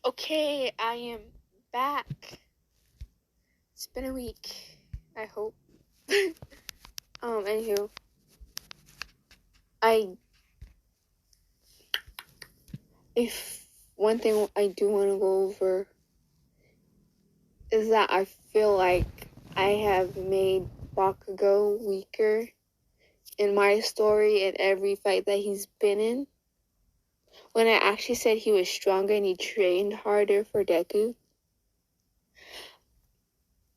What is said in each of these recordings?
Okay, I am back. It's been a week, I hope. Anywho, if one thing I do want to go over is that I feel like I have made Bakugo weaker in my story in every fight that he's been in. When I actually said he was stronger and he trained harder for Deku.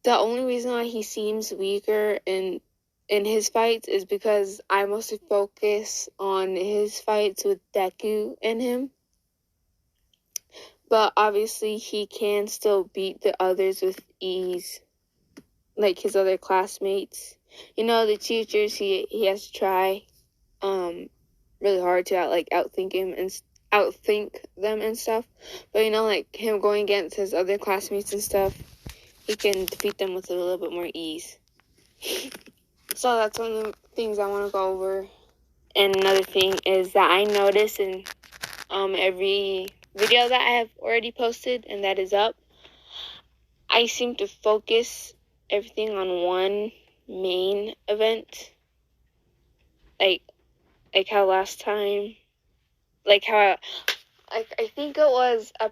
The only reason why he seems weaker in his fights is because I mostly focus on his fights with Deku and him. But obviously he can still beat the others with ease, like his other classmates. You know, the teachers, he has to try really hard to outthink them and stuff. But you know, like him going against his other classmates and stuff, he can defeat them with a little bit more ease. So that's one of the things I want to go over. And another thing is that I notice in every video that I have already posted and that is up, I seem to focus everything on one main event. Like how last time, I think it was I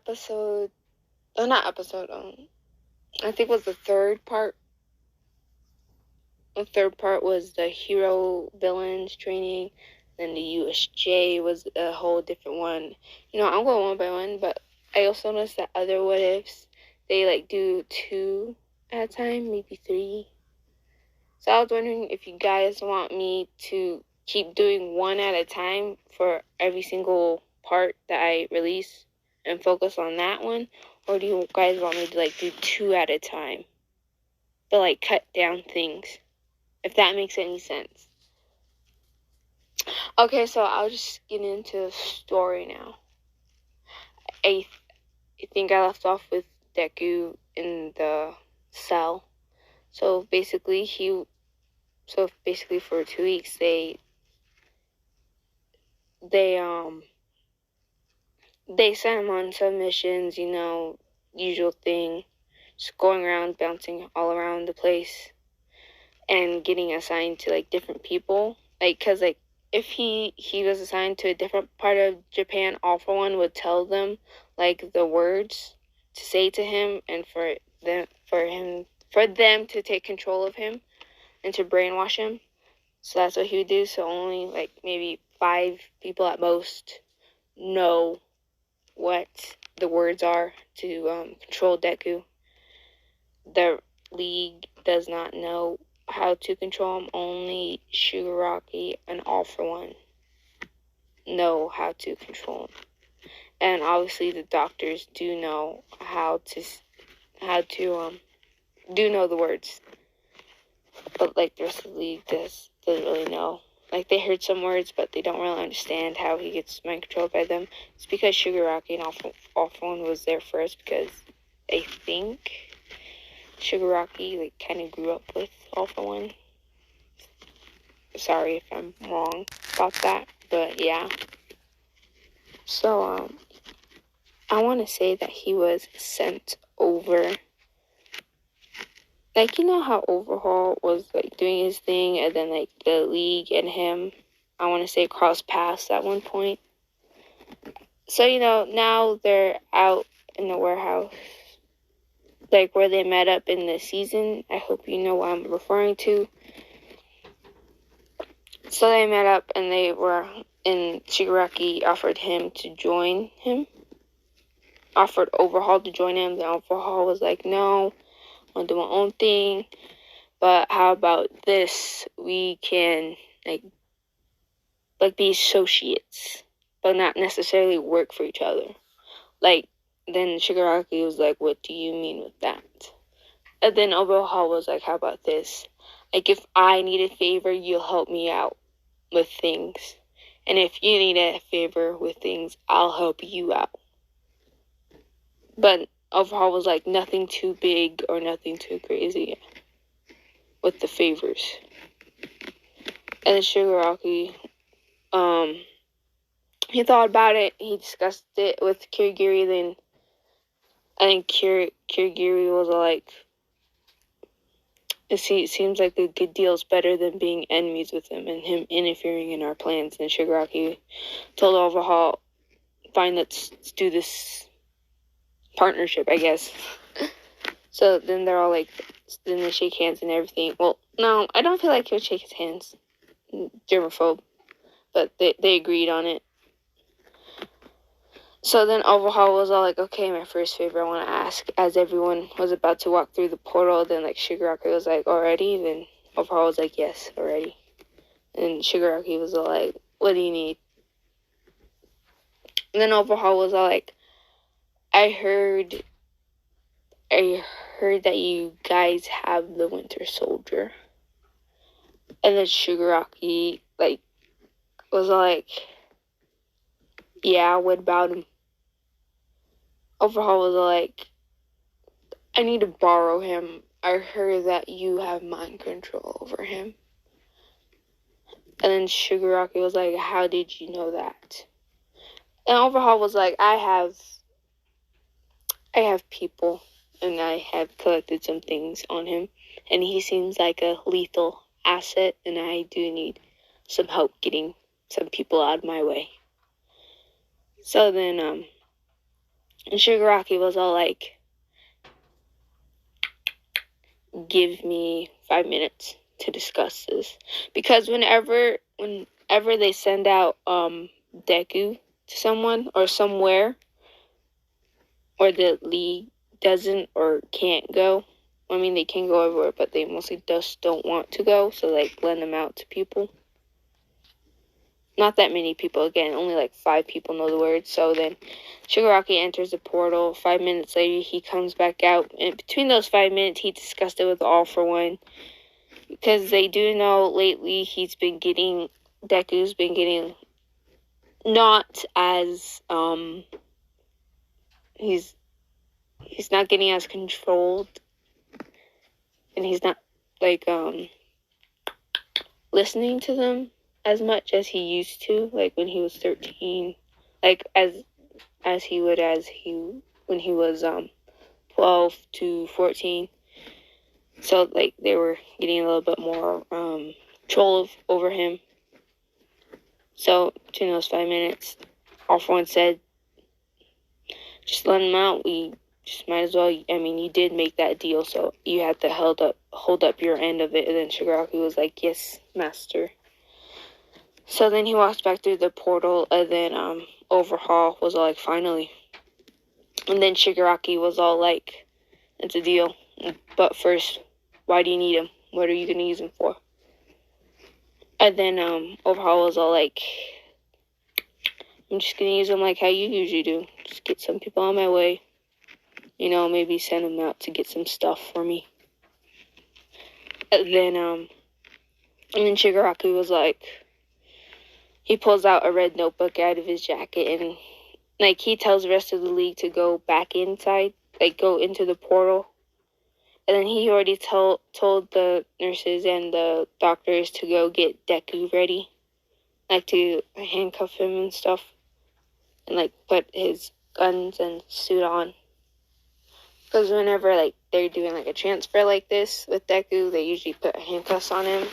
think it was the third part. The third part was the hero villains training. Then the USJ was a whole different one. You know, I'm going one by one, but I also noticed that other what ifs, they do 2 at a time, maybe 3. So I was wondering if you guys want me to keep doing 1 at a time for every single part that I release and focus on that one, or do you guys want me to do 2 at a time, but cut down things, if that makes any sense. Okay, so I'll just get into the story now. I think I left off with Deku in the cell. So basically for 2 weeks they sent him on some missions, you know, usual thing, just going around, bouncing all around the place and getting assigned to different people. Cause if he was assigned to a different part of Japan, All For One would tell them the words to say to him, and for them to take control of him and to brainwash him. So that's what he would do. So only maybe 5 people at most know what the words are to control Deku. The League does not know how to control him. Only Shigaraki and All For One know how to control him. And obviously the doctors do know how to do know the words. But the rest of the League doesn't really know. They heard some words, but they don't really understand how he gets mind controlled by them. It's because Shigaraki and All For One was there first, because I think Shigaraki kind of grew up with All For One. Sorry if I'm wrong about that, but yeah. So I want to say that he was sent over. You know how Overhaul was doing his thing, and then the League and him, I want to say, crossed paths at one point. So you know, now they're out in the warehouse, where they met up in the season. I hope you know what I'm referring to. So they met up and Shigaraki offered Overhaul to join him. Then Overhaul was like, no, I want to do my own thing. But how about this? We can be associates, but not necessarily work for each other. Then Shigaraki was like, what do you mean with that? And then Overhaul was like, how about this? If I need a favor, you'll help me out with things. And if you need a favor with things, I'll help you out. But Overhaul was like, nothing too big or nothing too crazy with the favors. And then Shigaraki, he thought about it. He discussed it with Kirigiri. Then I think Kirigiri was like, it seems like a good deal is better than being enemies with him and him interfering in our plans. And Shigaraki told Overhaul, fine, let's do this partnership, I guess. So then they're all like, then they shake hands and everything. Well, no, I don't feel like he would shake his hands. Germaphobe. But they agreed on it. So then Overhaul was all like, okay, my first favor I want to ask. As everyone was about to walk through the portal, then like Shigaraki was like, already? Then Overhaul was like, yes, already. And Shigaraki was all like, what do you need? And then Overhaul was all like, I heard that you guys have the Winter Soldier. And then Shigaraki like was all like, yeah, what about him? Overhaul was all like, I need to borrow him. I heard that you have mind control over him. And then Shigaraki was like, how did you know that? And Overhaul was like, I have people, and I have collected some things on him, and he seems like a lethal asset, and I do need some help getting some people out of my way. So then, and Shigaraki was all like, give me 5 minutes to discuss this. Because whenever they send out deku to someone or somewhere, or the league doesn't or can't go, I mean, they can go everywhere, but they mostly just don't want to go, so like lend them out to people. Not that many people, again, only like 5 people know the words. So then Shigaraki enters the portal. 5 minutes later, he comes back out. And between those 5 minutes, he discussed it with All For One. Because they do know lately Deku's been getting not as, he's not getting as controlled. And he's not, like, listening to them as much as he used to, like when he was 13, like as he would when he was 12 to 14. So like they were getting a little bit more control over him. So between those 5 minutes, All For One said, just let him out. We just might as well. I mean, you did make that deal, so you have to hold up your end of it. And then Shigaraki was like, yes, master. So then he walks back through the portal, and then Overhaul was all like, finally. And then Shigaraki was all like, it's a deal. But first, why do you need him? What are you going to use him for? And then Overhaul was all like, I'm just going to use him like how you usually do. Just get some people on my way. You know, maybe send them out to get some stuff for me. And then Shigaraki was like, he pulls out a red notebook out of his jacket, and like he tells the rest of the league to go back inside, like go into the portal. And then he already told the nurses and the doctors to go get Deku ready, like to handcuff him and stuff, and like put his guns and suit on. Because whenever like they're doing like a transfer like this with Deku, they usually put handcuffs on him,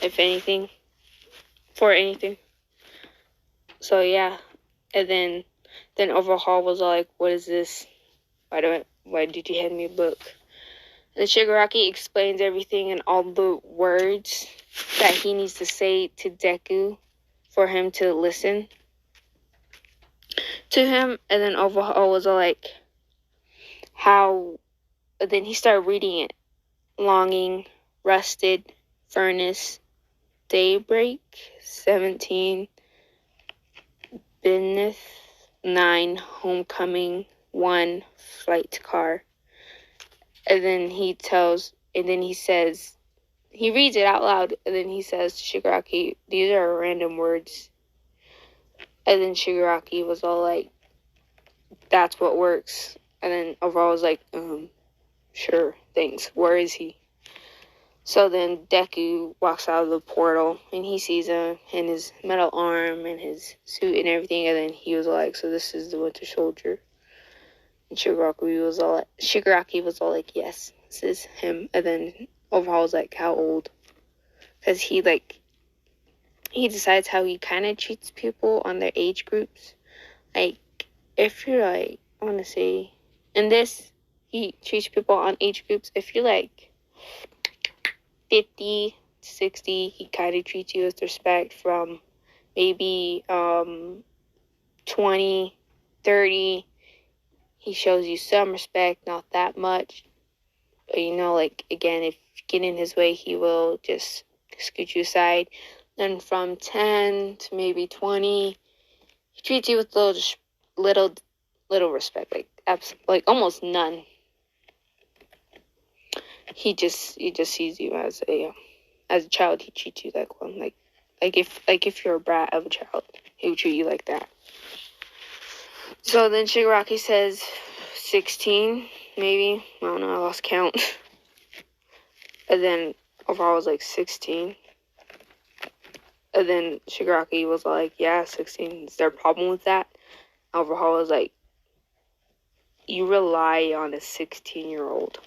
if anything, for anything. So yeah, and then Overhaul was like, what is this? Why did you hand me a book? And Shigaraki explains everything and all the words that he needs to say to Deku for him to listen to him. And then Overhaul was like, then he started reading it. Longing, Rusted, Furnace, Daybreak, 17, Beneath, 9, Homecoming, 1, Flight Car. And then he says, he reads it out loud, and then he says to Shigaraki, these are random words. And then Shigaraki was all like, that's what works. And then Overhaul was like, sure, thanks. Where is he? So then Deku walks out of the portal, and he sees him in his metal arm and his suit and everything, and then he was like, so this is the Winter Soldier. And Shigaraki was all like, yes, this is him. And then Overhaul was like, how old? Because he decides how he kind of treats people on their age groups. Like, if you're like, I want to say, in this, he treats people on age groups. If you're like 50, 60, he kind of treats you with respect. From maybe 20, 30, he shows you some respect, not that much. But, like, again, if you get in his way, he will just scoot you aside. Then from 10 to maybe 20, he treats you with little respect, like almost none. He just sees you as a child. He treats you like one, like if you're a brat of a child, he would treat you like that. So then Shigaraki says 16, maybe. I don't know, I lost count. And then Overhaul was like 16. And then Shigaraki was like, yeah, 16. Is there a problem with that? Overhaul was like, you rely on a 16-year-old.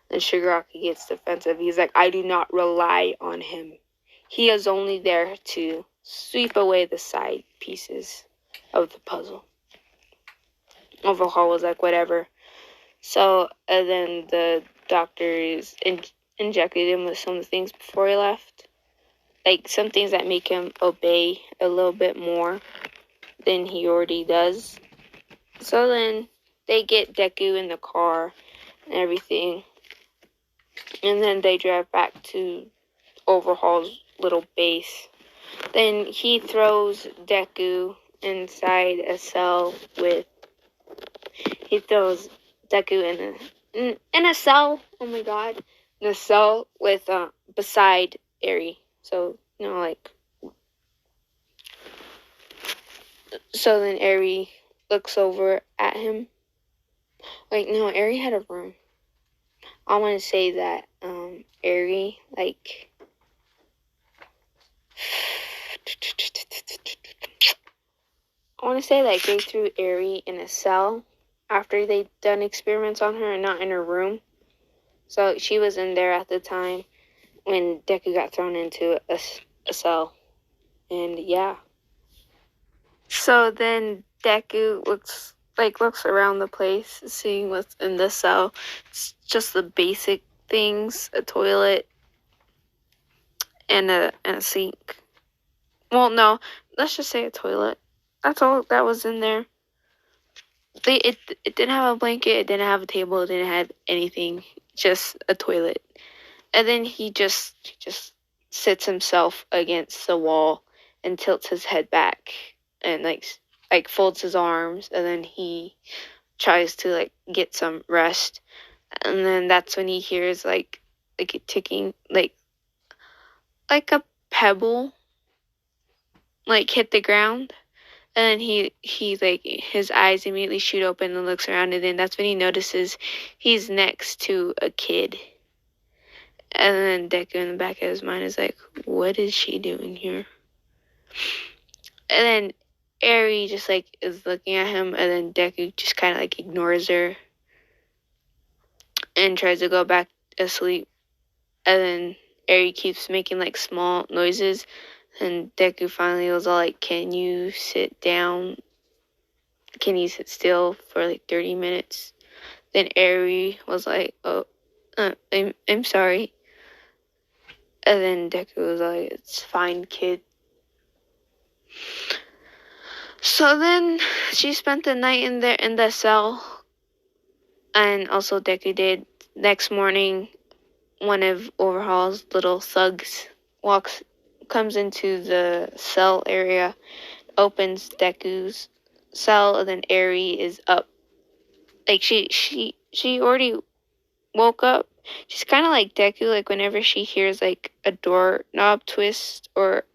And Shigaraki gets defensive. He's like, I do not rely on him. He is only there to sweep away the side pieces of the puzzle. Overhaul was like, whatever. So, and then the doctors injected him with some of the things before he left. Like, some things that make him obey a little bit more than he already does. So then they get Deku in the car and everything. And then they drive back to Overhaul's little base. Then he throws Deku inside a cell with... He throws Deku in a cell. Oh my god. In a cell with, beside Eri. So, like... So then Eri looks over at him. Like, no, Eri had a room. I want to say that, Eri, like... I want to say, like, they threw Eri in a cell after they'd done experiments on her and not in her room. So she was in there at the time when Deku got thrown into a cell. And yeah. So then Deku looks around the place, seeing what's in the cell. It's just the basic things: a toilet and a sink. Well, no, let's just say a toilet. That's all that was in there. It didn't have a blanket, it didn't have a table, it didn't have anything, just a toilet. And then he just sits himself against the wall and tilts his head back and like folds his arms, and then he tries to like get some rest. And then that's when he hears like a ticking, like a pebble like hit the ground. And then he like, his eyes immediately shoot open and looks around, and then that's when he notices he's next to a kid. And then Deku in the back of his mind is like, what is she doing here? And then Eri just like is looking at him, and then Deku just kind of like ignores her and tries to go back asleep. And then Eri keeps making like small noises, and Deku finally was all like, can you sit down? Can you sit still for like 30 minutes? Then Eri was like, oh, I'm sorry. And then Deku was like, it's fine, kid. So then she spent the night in the cell. And also Deku did. Next morning, one of Overhaul's little thugs comes into the cell area, opens Deku's cell, and then Eri is up. Like, she already woke up. She's kind of like Deku, like whenever she hears like a doorknob twist or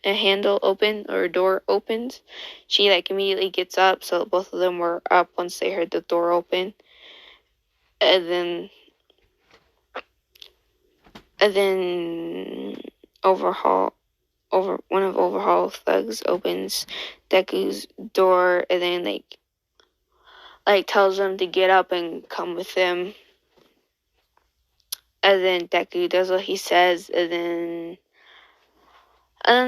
a handle open or a door opens, she like immediately gets up. So both of them were up once they heard the door open. And then one of Overhaul's thugs opens Deku's door, and then like like tells them to get up and come with him. And then Deku does what he says, and then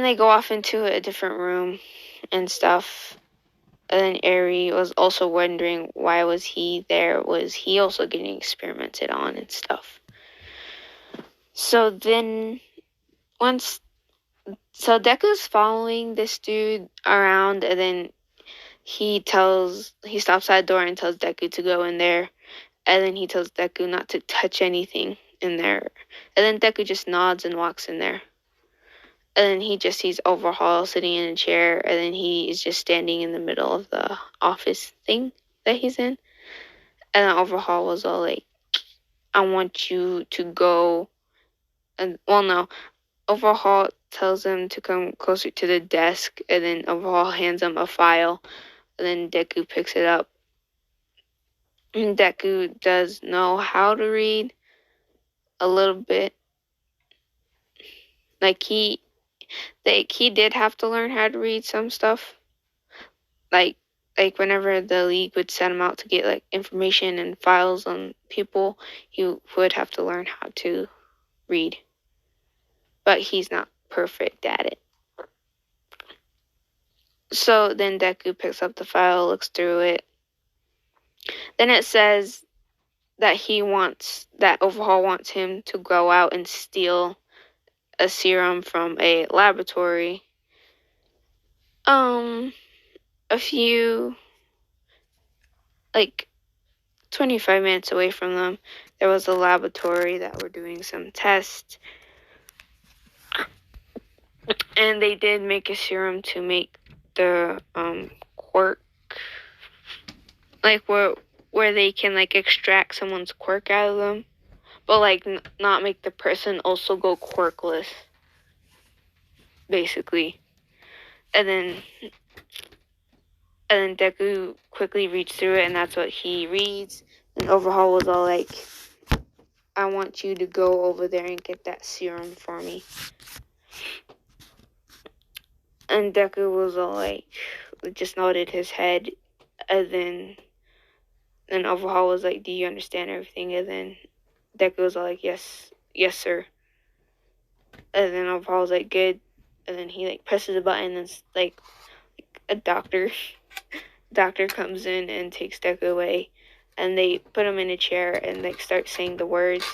they go off into a different room and stuff. And then Eri was also wondering why was he there? Was he also getting experimented on and stuff? So then Deku's following this dude around, and then he stops at the door and tells Deku to go in there, and then he tells Deku not to touch anything in there. And then Deku just nods and walks in there. And then he just sees Overhaul sitting in a chair, and then he is just standing in the middle of the office thing that he's in. And then Overhaul was all like, I want you to go. And, well, no. Overhaul tells him to come closer to the desk, and then Overhaul hands him a file, and then Deku picks it up. And Deku does know how to read a little bit. Like, he did have to learn how to read some stuff. Like whenever the League would send him out to get like information and files on people, he would have to learn how to read. But he's not perfect at it. So then Deku picks up the file, looks through it. Then it says that Overhaul wants him to go out and steal a serum from a laboratory. A few, like 25 minutes away from them, there was a laboratory that were doing some tests. And they did make a serum to make the quirk, like where they can like extract someone's quirk out of them, but like not make the person also go quirkless, basically. And then Deku quickly reads through it, and that's what he reads. And Overhaul was all like, I want you to go over there and get that serum for me. And Deku was all like, just nodded his head. And then Overhaul was like, do you understand everything? And then Deku was all like, yes, sir. And then Overhaul was like, good. And then he like presses a button, and like a doctor comes in and takes Deku away. And they put him in a chair and like start saying the words.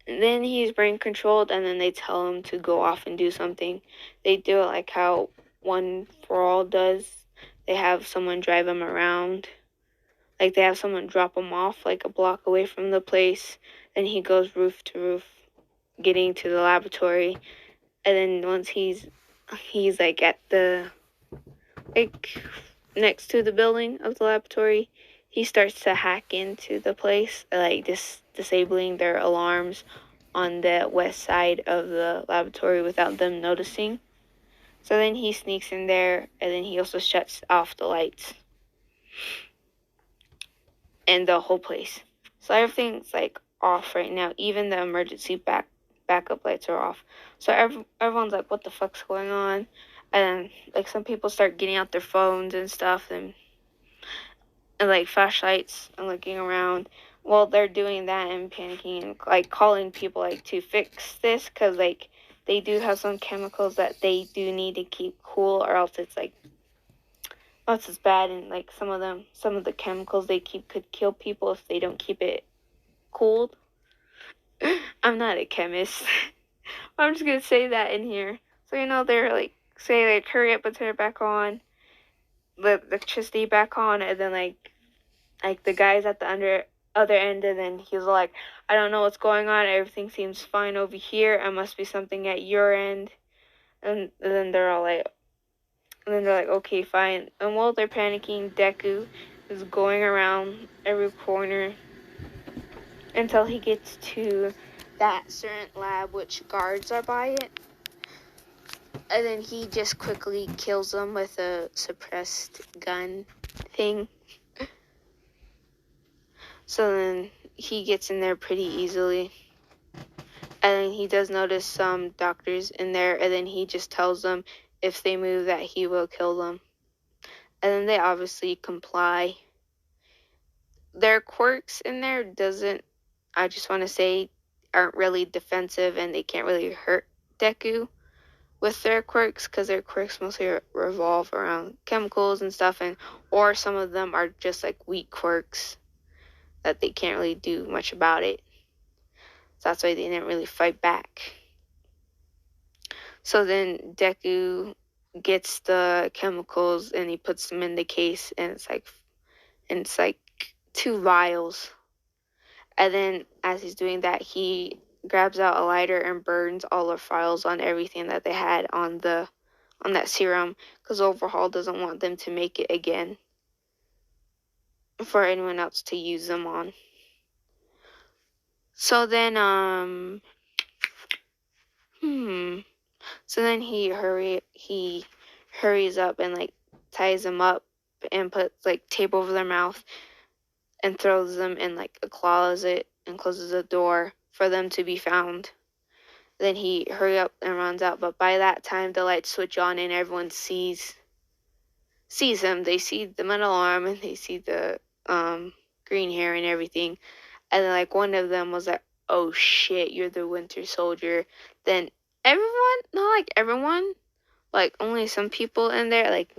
And then he's brain controlled, and then they tell him to go off and do something. They do it like how One for All does. They have someone drive him around. Like they have someone drop him off like a block away from the place. Then he goes roof to roof, getting to the laboratory. And then once he's like at the, like next to the building of the laboratory, he starts to hack into the place, like disabling their alarms on the west side of the laboratory without them noticing. So then he sneaks in there, and then he also shuts off the lights and the whole place. So everything's like off right now. Even the emergency backup lights are off. So everyone's like, what the fuck's going on? And like some people start getting out their phones and stuff, and like flashlights and looking around. Well, they're doing that and panicking and like calling people like to fix this, because like they do have some chemicals that they do need to keep cool, or else it's bad. And like some of the chemicals they keep could kill people if they don't keep it cooled. I'm not a chemist. I'm just gonna say that in here. So they're like say like hurry up and turn it back on, the electricity back on, and then like the guy's at the other end, and then he's like, I don't know what's going on, everything seems fine over here, it must be something at your end. And then they're like, okay, fine. And while they're panicking, Deku is going around every corner until he gets to that certain lab which guards are by it. And then he just quickly kills them with a suppressed gun thing. So then he gets in there pretty easily. And then he does notice some doctors in there, and then he just tells them if they move that he will kill them. and then they obviously comply. Their quirks in there I just want to say, aren't really defensive, and they can't really hurt Deku with their quirks, because their quirks mostly revolve around chemicals and stuff, or some of them are just like weak quirks that they can't really do much about it. So that's why they didn't really fight back. So then Deku gets the chemicals and he puts them in the case, and it's like 2 vials. And then as he's doing that, he grabs out a lighter and burns all the files on everything that they had on that serum, because Overhaul doesn't want them to make it again for anyone else to use them on. So then he hurries up and like ties them up and puts like tape over their mouth and throws them in like a closet and closes the door for them to be found. Then he hurry up and runs out, but by that time the lights switch on and everyone sees him. They see the metal arm and they see the green hair and everything. And then like one of them was like, "Oh shit, you're the Winter Soldier." Then not like everyone, like only some people in there like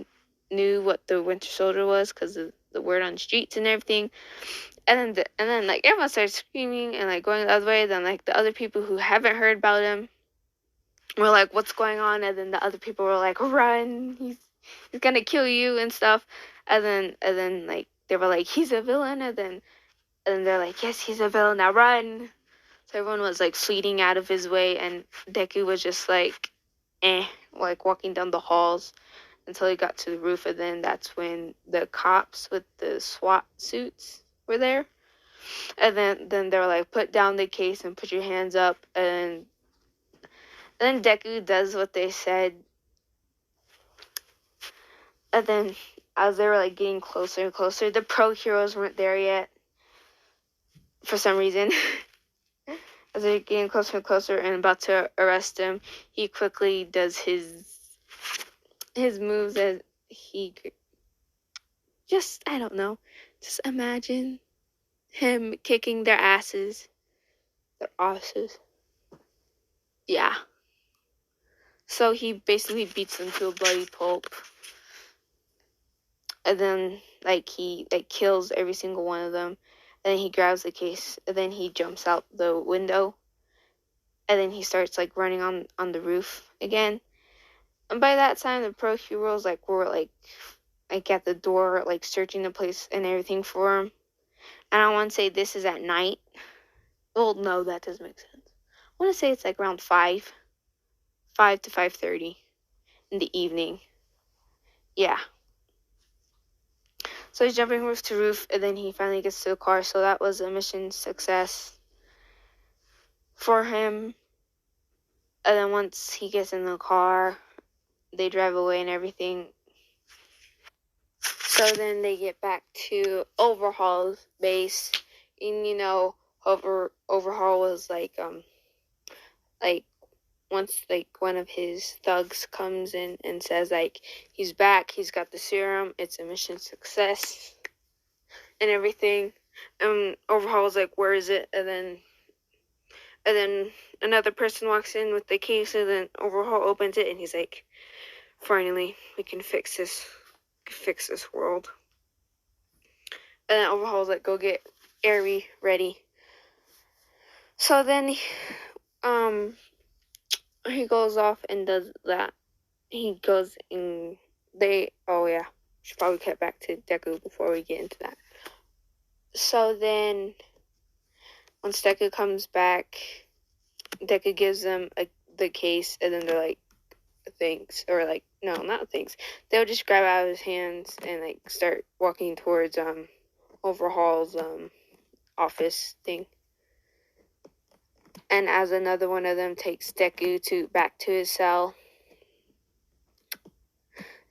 knew what the Winter Soldier was because of the word on the streets and everything. And then like everyone started screaming and like going the other way. Then like the other people who haven't heard about him were like, "What's going on?" And then the other people were like, "Run! He's gonna kill you and stuff." And then like they were like, "He's a villain." And then they're like, "Yes, he's a villain. Now run!" So everyone was like fleeing out of his way, and Deku was just like, like walking down the halls until he got to the roof. And then that's when the cops with the SWAT suits were there. And then they were like, "Put down the case and put your hands up." And then Deku does what they said. And then as they were like getting closer and closer, the pro heroes weren't there yet for some reason. As they're getting closer and closer and about to arrest him, he quickly does his moves as he just, I don't know, just imagine him kicking their asses. Yeah. So he basically beats them to a bloody pulp. And then like he like kills every single one of them. And then he grabs the case, and then he jumps out the window. And then he starts like running on the roof again. And by that time the pro heroes like were like at the door, like searching the place and everything for him. And I want to say this is at night. Well, no, that doesn't make sense. I want to say it's like around 5 to 5:30 in the evening. Yeah. So he's jumping roof to roof, and then he finally gets to the car. So that was a mission success for him. And then once he gets in the car, they drive away and everything. So then they get back to Overhaul's base. And Overhaul was like once like one of his thugs comes in and says like he's back, he's got the serum, it's a mission success and everything. Overhaul was like, "Where is it?" And then another person walks in with the case, and then Overhaul opens it and he's like, "Finally, we can fix this world." And then Overhaul's like, "Go get Aerie ready." So then he goes off and does that. He goes in. Should probably cut back to Deku before we get into that. So then, once Deku comes back, Deku gives them the case, and then they're like, "Thanks," or like, "No, not thanks." They'll just grab out of his hands and like start walking towards Overhaul's office thing. And as another one of them takes Deku back to his cell,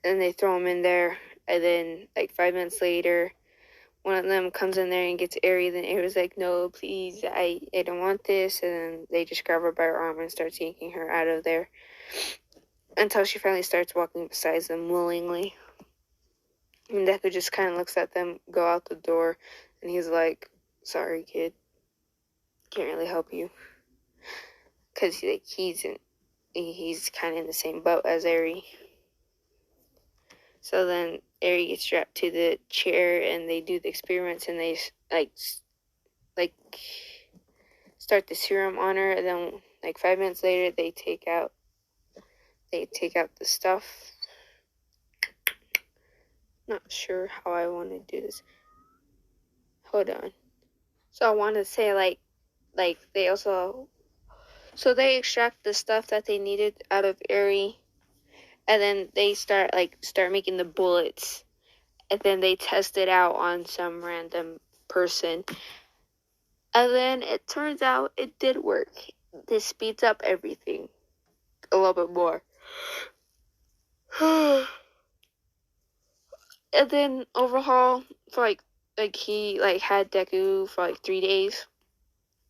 and they throw him in there. And then like 5 minutes later, one of them comes in there and gets Aerie. Then Aerie's like, "No, please, I don't want this." And then they just grab her by her arm and start yanking her out of there until she finally starts walking beside them willingly. And Deku just kind of looks at them go out the door, and he's like, "Sorry, kid, can't really help you," because he's kind of in the same boat as Eri. So then Eri gets strapped to the chair, and they do the experiments, and they like start the serum on her, and then like 5 minutes later they take out the stuff. Not sure how I want to do this. Hold on. So I want to say like they also, so they extract the stuff that they needed out of Eri, and then they start making the bullets, and then they test it out on some random person, and then it turns out it did work. This speeds up everything a little bit more. And then overhaul for he had Deku for 3 days.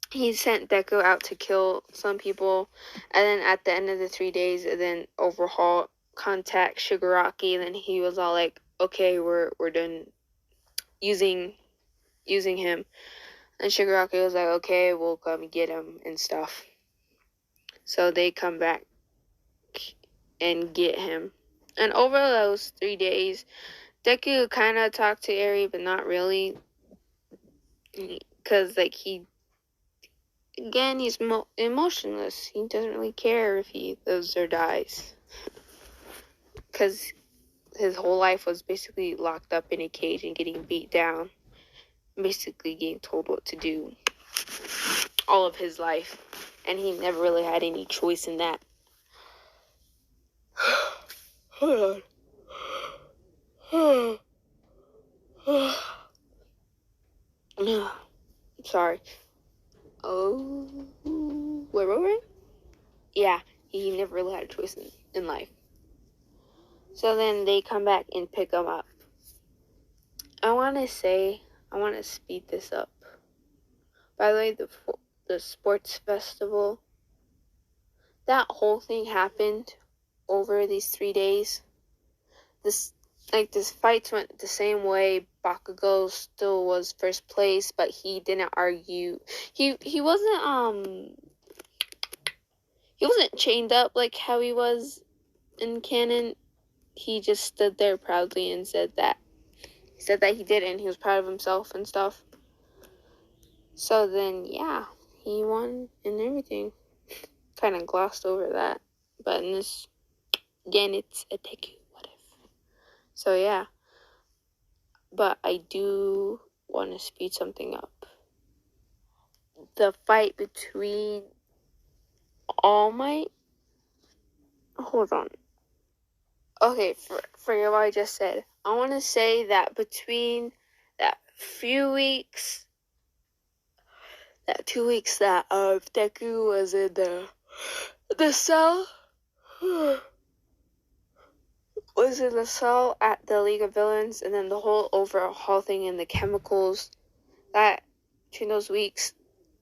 He sent Deku out to kill some people, and then at the end of the 3 days, and then overhaul contact Shigaraki, and then he was all like, "Okay, we're done using him." And Shigaraki was like, "Okay, we'll come get him and stuff." So they come back and get him. And over those 3 days, Deku kind of talked to Eri, but not really, because he's emotionless. He doesn't really care if he lives or dies, because his whole life was basically locked up in a cage and getting beat down, basically getting told what to do all of his life, and he never really had any choice in that. Hold on. Sorry. Oh, where were we? Yeah, he never really had a choice in life. So then they come back and pick him up. I want to speed this up. By the way, the sports festival, that whole thing happened over these 3 days. This fights went the same way. Bakugo still was first place, but he didn't argue. He wasn't chained up like how he was in canon. He just stood there proudly and said that he did it, and he was proud of himself and stuff. So then, yeah, he won and everything. Kind of glossed over that, but in this, again, it's a deku. What if? So yeah, but I do want to speed something up. The fight between All Might. Hold on. Okay, forget what I just said. I want to say that between that few weeks, that 2 weeks that Deku was in the cell, was in the cell at the League of Villains, and then the whole overhaul thing and the chemicals, that between those weeks,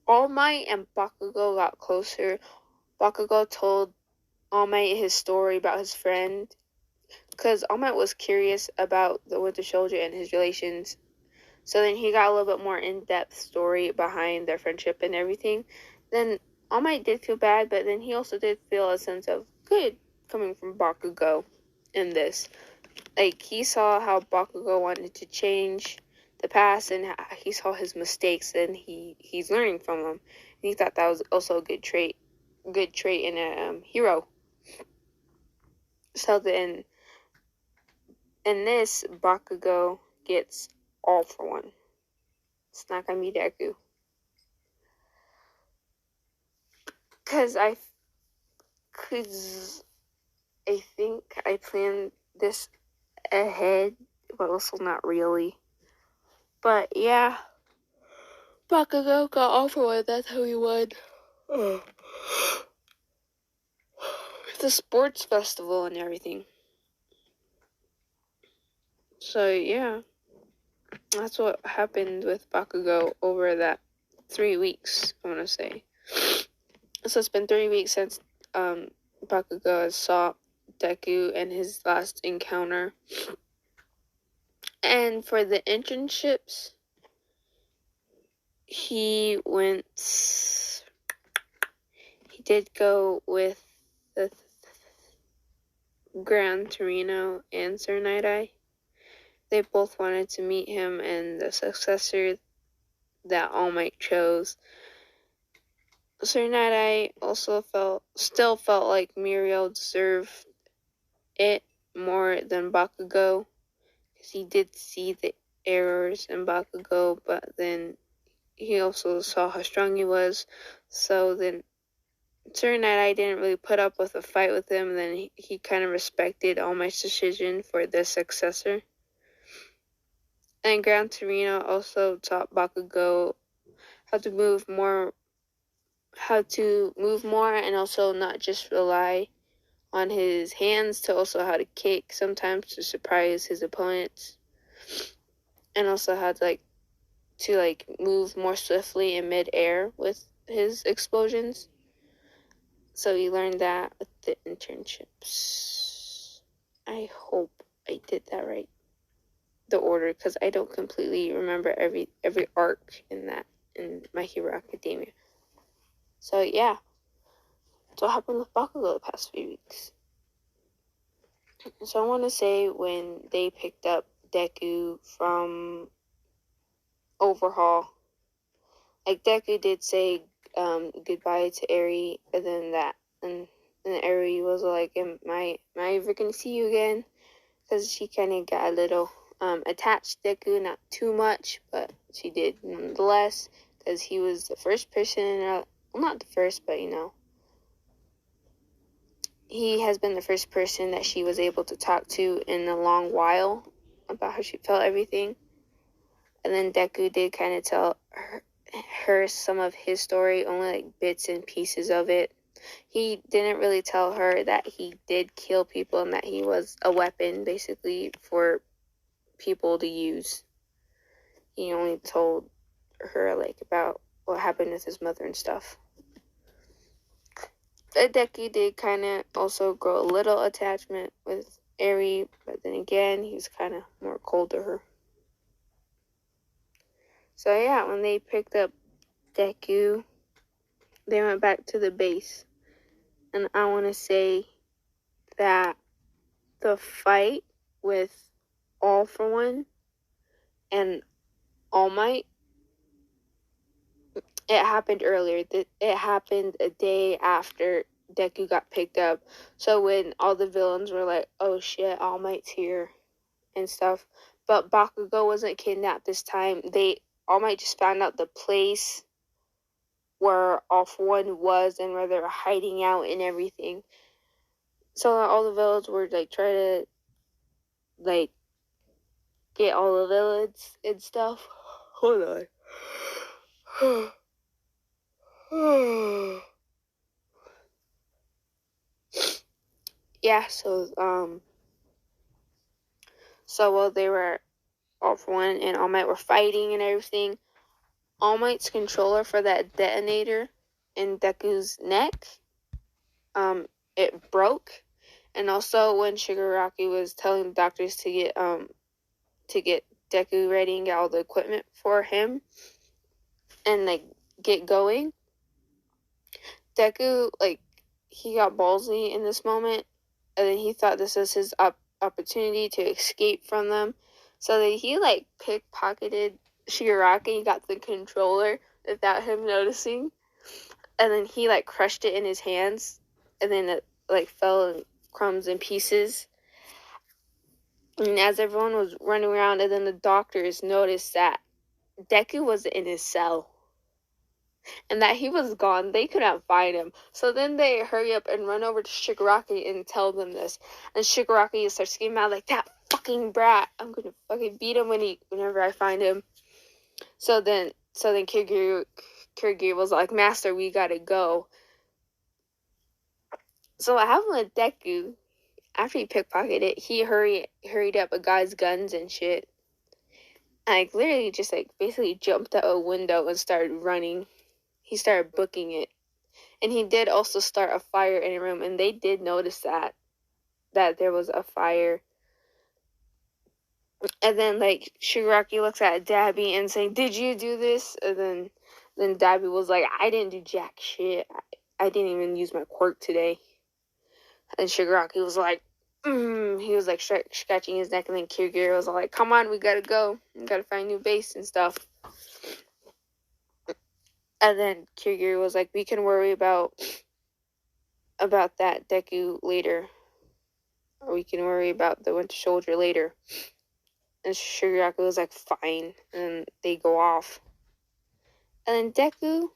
All Might and Bakugo got closer. Bakugo told All Might his story about his friend, because All Might was curious about the Winter Soldier and his relations. So then he got a little bit more in-depth story behind their friendship and everything. Then All Might did feel bad, but then he also did feel a sense of good coming from Bakugo in this. He saw how Bakugo wanted to change the past, and he saw his mistakes, and he's learning from them. And he thought that was also a good trait in a hero. So then, in this, Bakugo gets all for one. It's not gonna be Deku. Cause I think I planned this ahead, but also not really. But yeah, Bakugo got all for one. That's how he won. The sports festival and everything. So yeah, that's what happened with Bakugo over that 3 weeks, I want to say. So it's been 3 weeks since Bakugo saw Deku in his last encounter. And for the internships, he did go with the Gran Torino and Sir Night-Eye. They both wanted to meet him and the successor that All Might chose. Sir Night-Eye also still felt like Muriel deserved it more than Bakugo, because he did see the errors in Bakugo, but then he also saw how strong he was. So then Sir Night-Eye didn't really put up with a fight with him, and then he kind of respected All Might's decision for the successor. And Gran Torino also taught Bakugo how to move more, and also not just rely on his hands, to also how to kick sometimes to surprise his opponents, and also how to move more swiftly in mid-air with his explosions. So he learned that with the internships. I hope I did that right, the order, because I don't completely remember every arc in My Hero Academia. So yeah, that's what happened with Bakugo the past few weeks. So I want to say when they picked up Deku from Overhaul, like Deku did say goodbye to Eri, and then Eri was like, am I ever gonna see you again? Because she kind of got a little attached to Deku, not too much, but she did nonetheless, because he was the first person, well, not the first, but he has been the first person that she was able to talk to in a long while about how she felt everything. And then Deku did kind of tell her some of his story, only like bits and pieces of it. He didn't really tell her that he did kill people and that he was a weapon, basically, for people to use. He only told her like about what happened with his mother and stuff. Deku did kind of also grow a little attachment with Eri, but then again, he was kind of more cold to her. So yeah, when they picked up Deku, they went back to the base. And I want to say that the fight with All For One and All Might, it happened earlier. It happened a day after Deku got picked up. So when all the villains were like, oh shit, All Might's here and stuff. But Bakugo wasn't kidnapped this time. All Might just found out the place where All For One was and where they were hiding out and everything. So all the villains were like trying to like get all the villains and stuff. Hold on. Yeah, so while they were All For One and All Might were fighting and everything, All Might's controller for that detonator in Deku's neck, it broke. And also when Shigaraki was telling the doctors to get Deku ready and get all the equipment for him and like get going, Deku, like, he got ballsy in this moment, and then he thought this was his opportunity to escape from them. So then he, like, pickpocketed Shigaraki and got the controller without him noticing. And then he, like, crushed it in his hands, and then it, like, fell in crumbs and pieces. And as everyone was running around, and then the doctors noticed that Deku was in his cell and that he was gone. They couldn't find him. So then they hurry up and run over to Shigaraki and tell them this. And Shigaraki starts screaming out like, that fucking brat, I'm gonna fucking beat him whenever I find him. So then Kiryu was like, Master, we gotta go. So what happened with Deku, after he pickpocketed it, he hurried up a guy's guns and shit. And like literally just like basically jumped out a window and started running. He started booking it. And he did also start a fire in a room, and they did notice that there was a fire And then, like, Shigaraki looks at Dabi and saying, "Did you do this?" And then Dabi was like, "I didn't do jack shit. I didn't even use my quirk today." And Shigaraki was like, he was like scratching his neck, and then Kirigiri was like, "Come on, we gotta go. We gotta find a new base and stuff." And then Kirigiri was like, "We can worry about that Deku later. Or we can worry about the Winter Soldier later." And Shigaraki was like, "Fine." And they go off. And then Deku,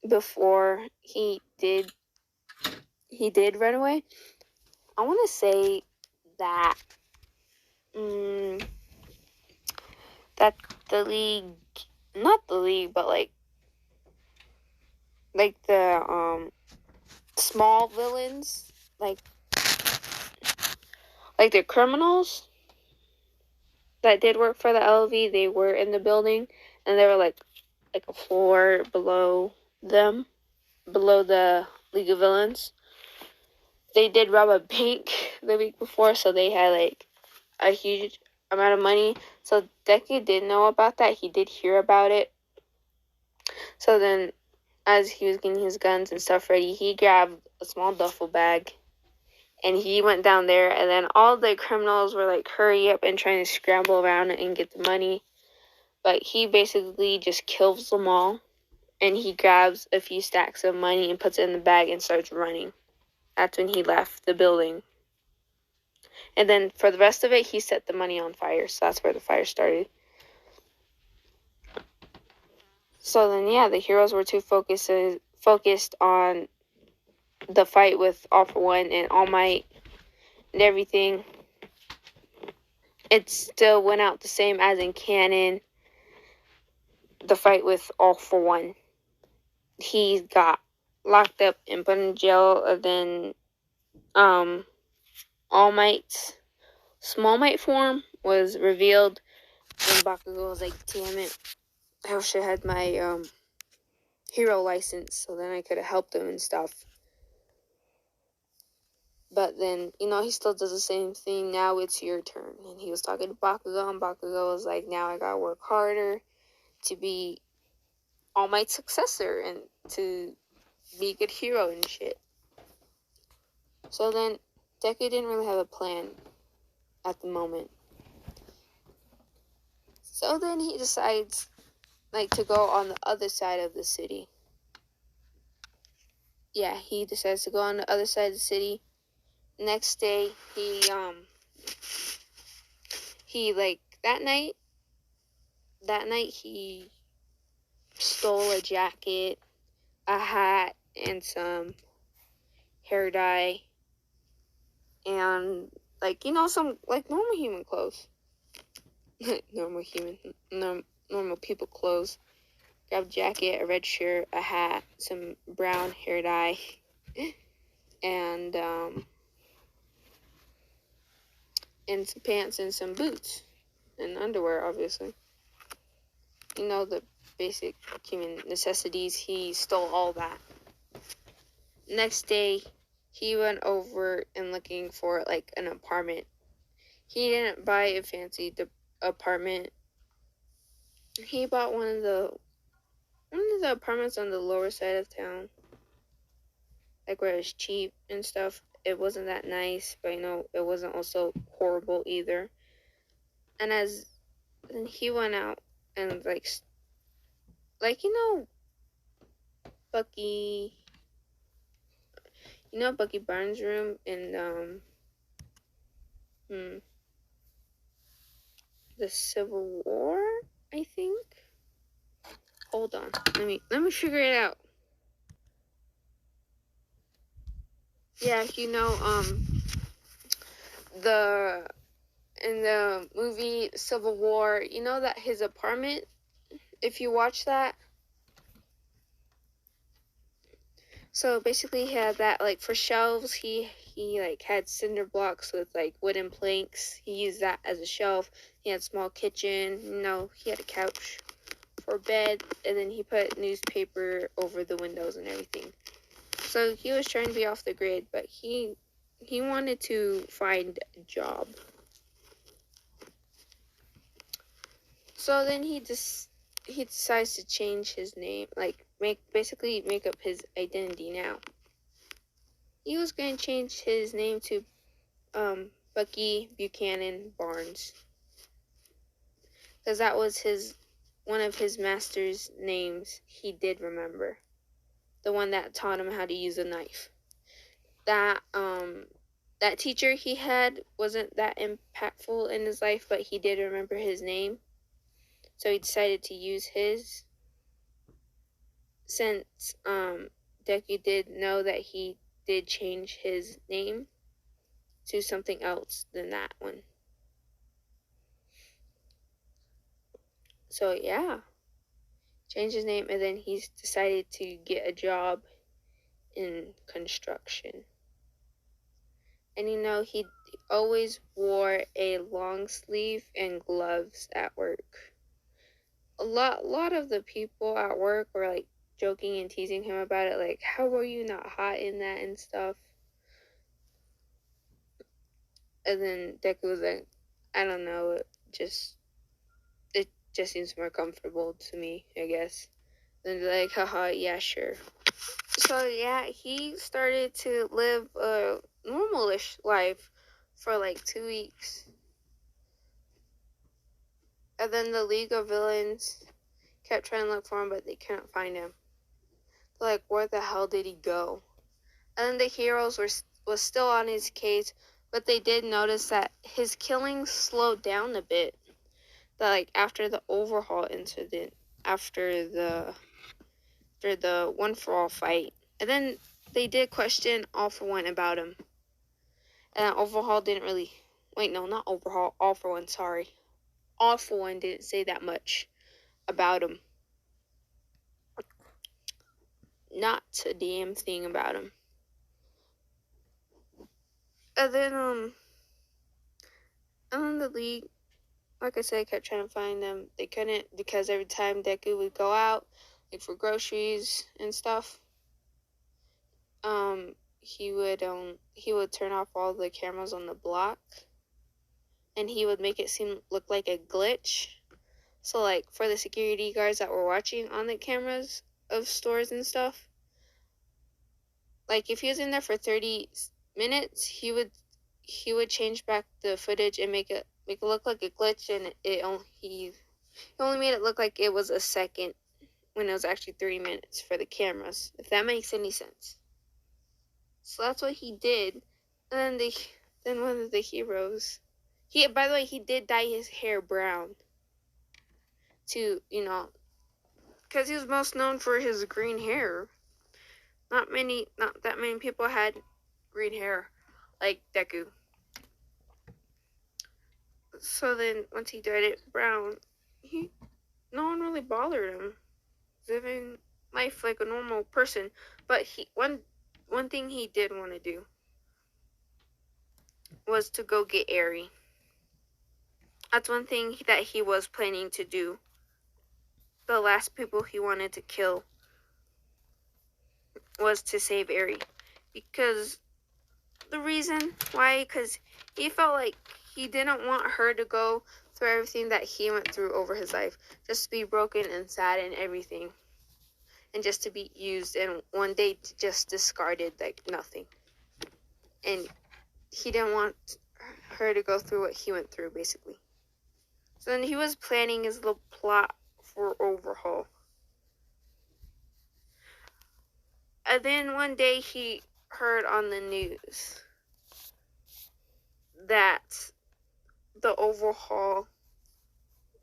before he did run away, I want to say that that the league, not the league, but like the small villains, like the criminals that did work for the LV, they were in the building, and they were like a floor below them, below the League of Villains. They did rob a bank the week before, so they had like a huge amount of money. So Deku did know about that. He did hear about it. So then, as he was getting his guns and stuff ready, he grabbed a small duffel bag and he went down there. And then all the criminals were like, hurry up and trying to scramble around and get the money. But he basically just kills them all. And he grabs a few stacks of money and puts it in the bag and starts running. That's when he left the building. And then for the rest of it, he set the money on fire. So that's where the fire started. So then, yeah, the heroes were too focused on the fight with All For One and All Might and everything. It still went out the same as in canon. The fight with All For One. He got locked up and put in jail, and then All Might's Small Might form was revealed, and Bakugo was like, "Damn it, I wish I had my hero license, so then I could have helped him and stuff." But then, he still does the same thing. "Now it's your turn." And he was talking to Bakugo, and Bakugo was like, "Now I gotta work harder to be All Might's successor and to be a good hero and shit." So then, Deku didn't really have a plan at the moment. So then he decides, to go on the other side of the city. Yeah, he decides to go on the other side of the city. Next day, that night he stole a jacket, a hat, and some hair dye, and some normal human clothes. normal people clothes. Grabbed a jacket, a red shirt, a hat, some brown hair dye, and some pants and some boots and underwear, obviously. The basic human necessities. He stole all that. Next day, he went over and looking for an apartment. He didn't buy a fancy apartment. He bought one of the apartments on the lower side of town, where it was cheap and stuff. It wasn't that nice, but it wasn't also horrible either. And then he went out and Bucky, Bucky Barnes' room in the Civil War, I think. Hold on, let me figure it out. Yeah, in the movie Civil War, that his apartment, if you watch that. So basically he had that for shelves. He had cinder blocks with wooden planks. He used that as a shelf. He had a small kitchen. He had a couch for a bed, and then he put newspaper over the windows and everything. So he was trying to be off the grid, but he wanted to find a job. So then he decides to change his name, like basically make up his identity now. He was going to change his name to Bucky Buchanan Barnes, because that was one of his master's names he did remember. The one that taught him how to use a knife. That teacher he had wasn't that impactful in his life, but he did remember his name. So he decided to use his, since Deku did know that he did change his name to something else than that one. So yeah, changed his name, and then he's decided to get a job in construction. And he always wore a long sleeve and gloves at work. A lot of the people at work were like joking and teasing him about it, like, how are you not hot in that and stuff. And then Deku was like, I don't know, it just seems more comfortable to me, I guess. Then they're like, haha, yeah, sure. So yeah, he started to live a normalish life for like 2 weeks. And then the League of Villains kept trying to look for him, but they couldn't find him. They're like, where the hell did he go? And then the heroes was still on his case, but they did notice that his killing slowed down a bit. That like after the overhaul incident, after the One for All fight. And then they did question All for One about him. And Overhaul didn't really, wait, no, not Overhaul, All for One, sorry. All for One didn't say that much about him. Not a damn thing about him. And then the League, like I said, kept trying to find them. They couldn't, because every time Deku would go out, like for groceries and stuff, he would turn off all the cameras on the block, and he would make it look like a glitch. So like for the security guards that were watching on the cameras of stores and stuff, like if he was in there for 30 minutes, he would change back the footage and make it look like a glitch, and he only made it look like it was a second when it was actually 3 minutes for the cameras, if that makes any sense. So that's what he did. And then one of the heroes, by the way, he did dye his hair brown to, because he was most known for his green hair. Not that many people had green hair like Deku. So then once he dyed it brown, no one really bothered him, living life like a normal person. But one thing he did want to do was to go get Eri. That's one thing that he was planning to do. The last people he wanted to kill was to save Eri. Because the reason why, because he felt like he didn't want her to go through everything that he went through over his life. Just to be broken and sad and everything. And just to be used and one day just discarded like nothing. And he didn't want her to go through what he went through, basically. So then he was planning his little plot for Overhaul. And then one day he heard on the news that the Overhaul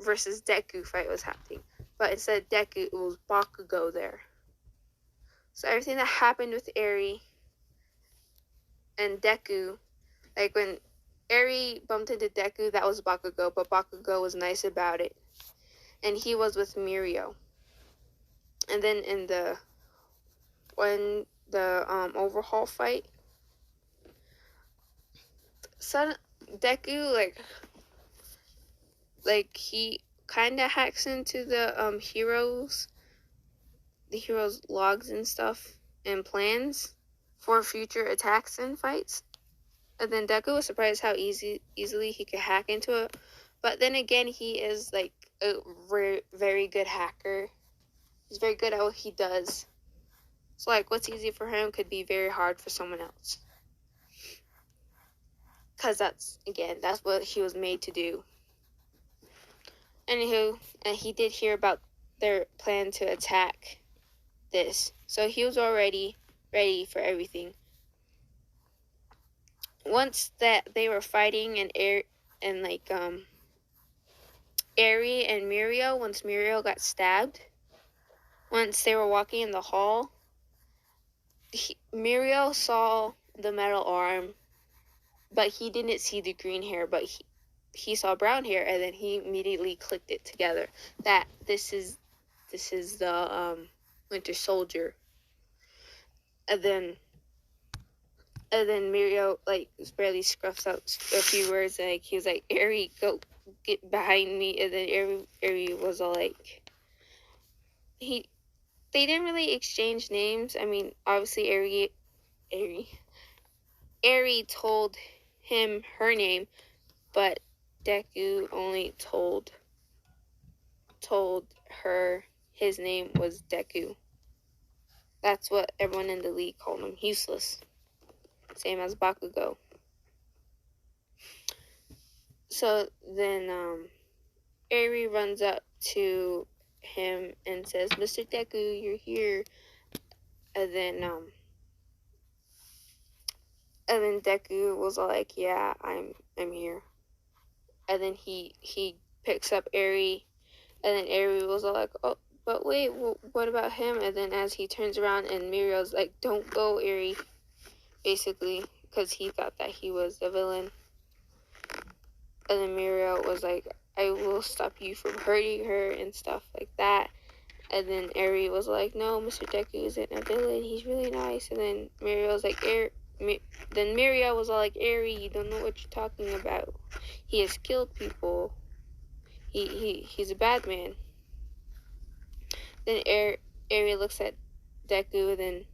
versus Deku fight was happening. But instead of Deku, it was Bakugo there. So everything that happened with Eri and Deku, like when Eri bumped into Deku, that was Bakugo, but Bakugo was nice about it. And he was with Mirio. And then in the Overhaul fight, Deku like he kind of hacks into the heroes logs and stuff and plans for future attacks and fights. And then Deku was surprised how easily he could hack into it. But then again, he is like a very good hacker. He's very good at what he does. So, like, what's easy for him could be very hard for someone else. Because that's what he was made to do. Anywho, and he did hear about their plan to attack this. So he was already ready for everything. Once that they were fighting and Eri and Mirio, once Mirio got stabbed, once they were walking in the hall, Mirio saw the metal arm, but he didn't see the green hair, but he saw brown hair, and then he immediately clicked it together that this is the Winter Soldier. And then Mirio barely scruffs out a few words, and he was like, Eri, go get behind me. And then Eri was all like, they didn't really exchange names. I mean, obviously Eri told him her name, but Deku only told her his name was Deku. That's what everyone in the league called him. Useless. Same as Bakugo. So then Eri runs up to him and says, Mr. Deku, you're here. And then Deku was all like, yeah, I'm here. And then he picks up Eri, and then Eri was all like, oh, but wait, what about him? And then as he turns around, and Mirio's like, don't go, Eri, basically, because he thought that he was the villain. And then Mirio was like, I will stop you from hurting her and stuff like that. And then Eri was like, no, Mr. Deku isn't a villain, he's really nice. And then Mirio was like, then Mirio was all like, Eri, you don't know what you're talking about. He has killed people. He's a bad man. Then Eri looks at Deku, and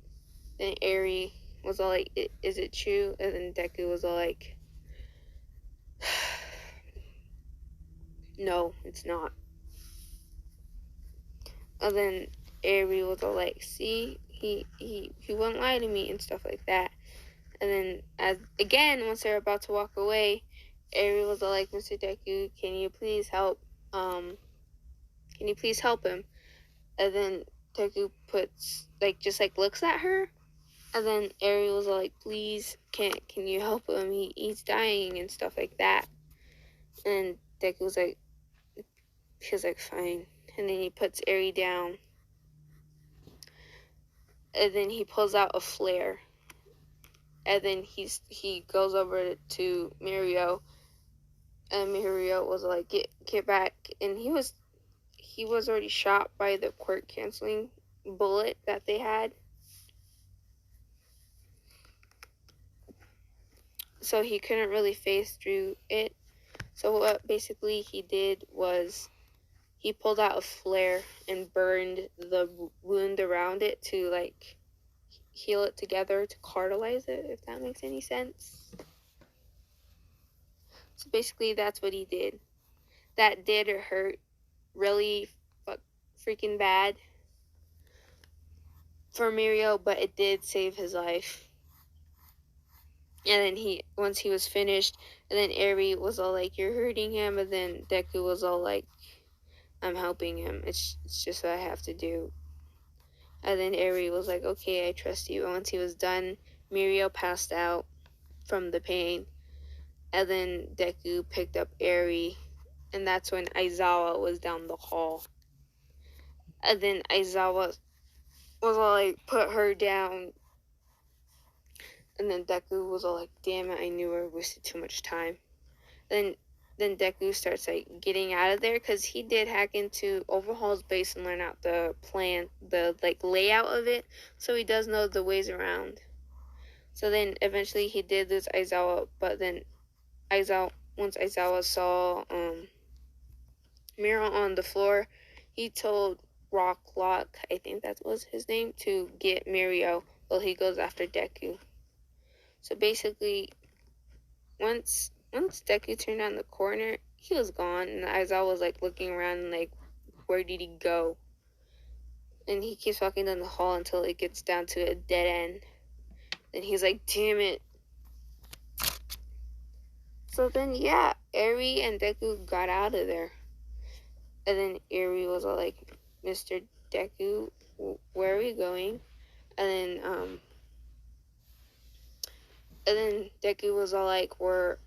then Eri was all like, is it true? And then Deku was all like, no, it's not. And then Eri was all like, see, he wouldn't lie to me and stuff like that. And then once they were about to walk away, Eri was all like, Mr. Deku, can you please help him? And then Deku looks at her, and then Eri was all like, please, can you help him? He's dying and stuff like that. And Deku was like, fine. And then he puts Eri down. And then he pulls out a flare. And then he goes over to Mirio. And Mirio was like, get back. And he was already shot by the quirk canceling bullet that they had. So he couldn't really phase through it. So what basically he did was he pulled out a flare and burned the wound around it to heal it together, to cartelize it, if that makes any sense. So basically that's what he did. That did hurt really freaking bad for Mirio, but it did save his life. And then once he was finished, and then Eri was all like, you're hurting him, and then Deku was all like, I'm helping him. It's just what I have to do. And then Eri was like, okay, I trust you. And once he was done, Mirio passed out from the pain. And then Deku picked up Eri, and that's when Aizawa was down the hall. And then Aizawa was all like, put her down. And then Deku was all like, damn it, I knew I wasted too much time. Then Deku starts getting out of there, because he did hack into Overhaul's base and learn out the plan, the layout of it, so he does know the ways around. So then eventually he did lose Aizawa, but then once Aizawa saw Miro on the floor, he told Rocklock, I think that was his name, to get Mirio while he goes after Deku. So basically, once Deku turned on the corner, he was gone. And as I was like looking around and like, where did he go? And he keeps walking down the hall until it gets down to a dead end. And he's like, damn it. So then, yeah, Eri and Deku got out of there. And then Eri was all like, Mr. Deku, where are we going? And then Deku was all like, we're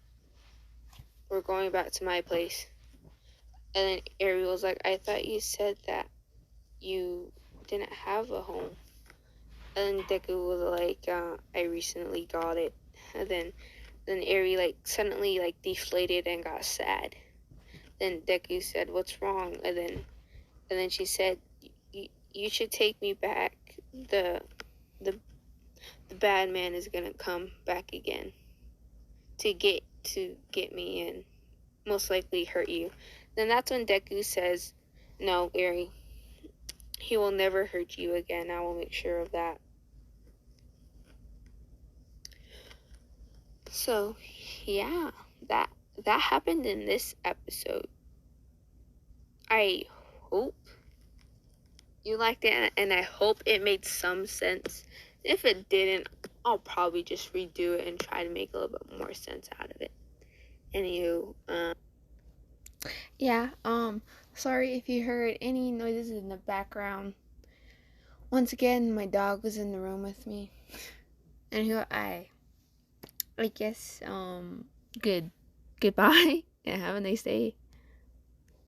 going back to my place. And then Eri was like, I thought you said that you didn't have a home. And then Deku was like, I recently got it. And then Eri like suddenly like deflated and got sad. Then Deku said, what's wrong? And then she said, you should take me back. The bad man is gonna come back again to get me and most likely hurt you. Then that's when Deku says, no, Eri, he will never hurt you again. I will make sure of that. So yeah, that happened in this episode. I hope you liked it, and I hope it made some sense. If it didn't, I'll probably just redo it and try to make a little bit more sense out of it. Anywho, yeah, sorry if you heard any noises in the background. Once again, my dog was in the room with me. Anywho, I guess, goodbye, and have a nice day.